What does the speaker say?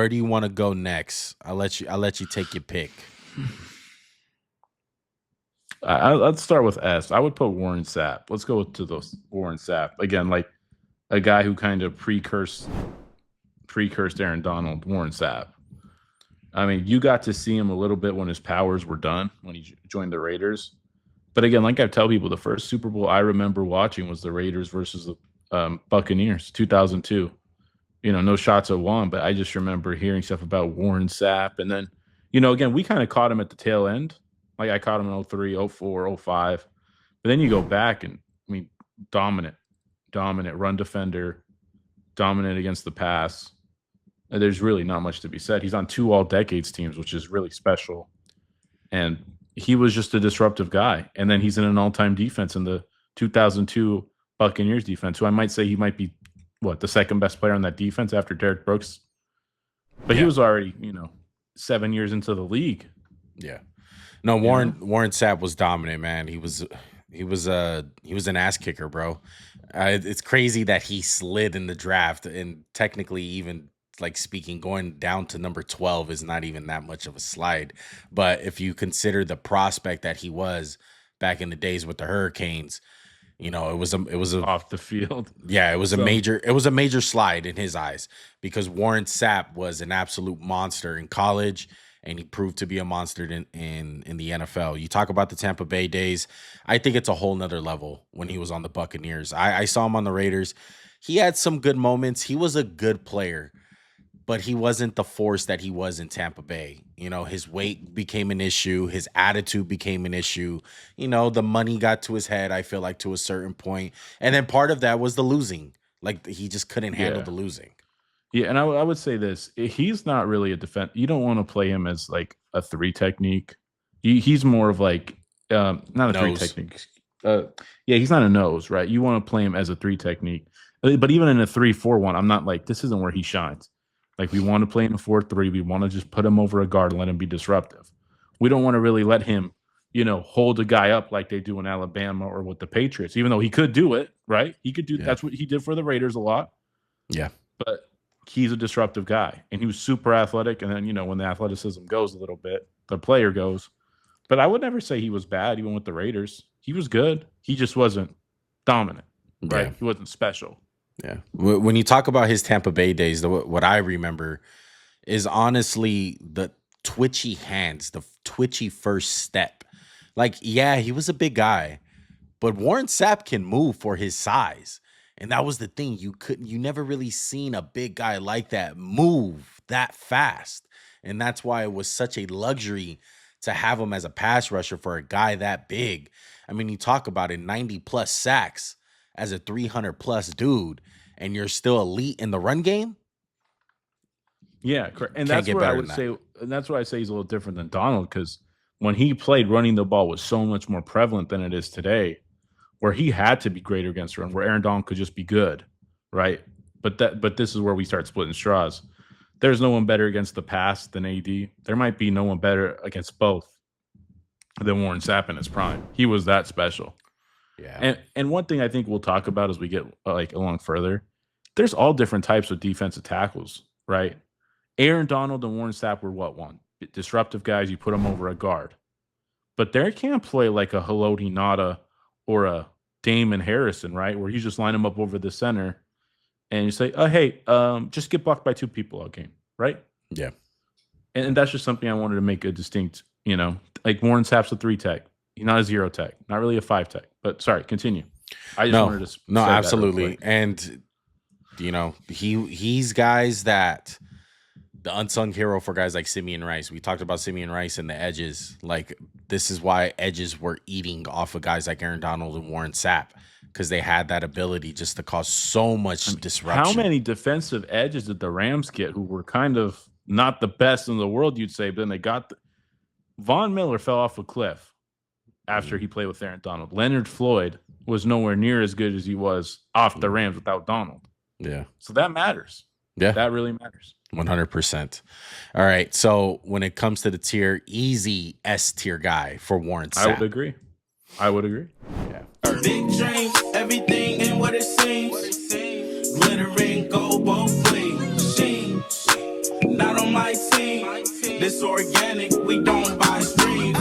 where do you want to go next? I'll let you take your pick. Let's start with S. I would put Warren Sapp. Let's go to those Warren Sapp again, like a guy who kind of precursed Aaron Donald. Warren Sapp. I mean, you got to see him a little bit when his powers were done when he joined the Raiders. But again, like I tell people, the first Super Bowl I remember watching was the Raiders versus the Buccaneers, 2002. No shots at one, but I just remember hearing stuff about Warren Sapp. And then, again, we kind of caught him at the tail end. Like I caught him in 03, 04, 05. But then you go back and, I mean, dominant run defender, dominant against the pass. And there's really not much to be said. He's on 2 all-decades teams, which is really special. And he was just a disruptive guy. And then he's in an all-time defense in the 2002 Buccaneers defense, who I might say he might be, the second best player on that defense after Derek Brooks. But he was already, 7 years into the league. Yeah. No, Warren Sapp was dominant, man. He was an ass kicker, bro. It's crazy that he slid in the draft, and technically even like speaking, going down to number 12 is not even that much of a slide. But if you consider the prospect that he was back in the days with the Hurricanes, it was a off the field. Yeah, it was a major slide in his eyes, because Warren Sapp was an absolute monster in college, and he proved to be a monster in the NFL. You talk about the Tampa Bay days. I think it's a whole nother level when he was on the Buccaneers. I saw him on the Raiders. He had some good moments. He was a good player, but he wasn't the force that he was in Tampa Bay. His weight became an issue. His attitude became an issue. The money got to his head, I feel like, to a certain point. And then part of that was the losing. Like, he just couldn't handle the losing. Yeah, and I would say this. He's not really a defense. You don't want to play him as, like, a 3 technique. He's more of, like, not a nose. 3 technique. He's not a nose, right? You want to play him as a 3 technique. But even in a 3-4-1, I'm not like, this isn't where he shines. Like, we want to play in a 4-3. We want to just put him over a guard and let him be disruptive. We don't want to really let him, hold a guy up like they do in Alabama or with the Patriots, even though he could do it, right? He could do that's what he did for the Raiders a lot. Yeah. But he's a disruptive guy, and he was super athletic. And then, when the athleticism goes a little bit, the player goes. But I would never say he was bad, even with the Raiders. He was good. He just wasn't dominant, right? He wasn't special. Yeah. When you talk about his Tampa Bay days, what I remember is honestly the twitchy hands, the twitchy first step. Like, yeah, he was a big guy, but Warren Sapp can move for his size. And that was the thing. You never really seen a big guy like that move that fast. And that's why it was such a luxury to have him as a pass rusher for a guy that big. I mean, you talk about it, 90 plus sacks as a 300 plus dude, and you're still elite in the run game. Yeah, correct. And that's what I would say. And that's why I say he's a little different than Donald, because when he played, running the ball was so much more prevalent than it is today, where he had to be greater against the run, where Aaron Donald could just be good, right? But this is where we start splitting straws. There's no one better against the pass than AD. There might be no one better against both than Warren Sapp in his prime. He was that special. Yeah. And one thing I think we'll talk about as we get along further, there's all different types of defensive tackles, right? Aaron Donald and Warren Sapp were one? Disruptive guys, you put them over a guard. But they can't play like a Haloti Ngata or a Damon Harrison, right? Where you just line them up over the center and you say, hey, just get blocked by 2 people all game, right? Yeah. And that's just something I wanted to make a distinct, like Warren Sapp's a 3 tech. He's not a 0 tech, not really a 5 tech. But sorry, continue. I just wanted to no, absolutely. And he's guys that the unsung hero for guys like Simeon Rice. We talked about Simeon Rice and the edges. Like, this is why edges were eating off of guys like Aaron Donald and Warren Sapp, because they had that ability just to cause so much disruption. How many defensive edges did the Rams get who were kind of not the best in the world, you'd say, but then they got Von Miller fell off a cliff after he played with Aaron Donald. Leonard Floyd was nowhere near as good as he was off the Rams without Donald. Yeah. So that matters. Yeah. That really matters. 100%. All right. So when it comes to the tier, easy S tier guy for Warren Sapp. I would agree. Yeah. Big dreams, everything ain't what it seems. Glittering gold, both fleeing. Not on This organic, we don't buy streams.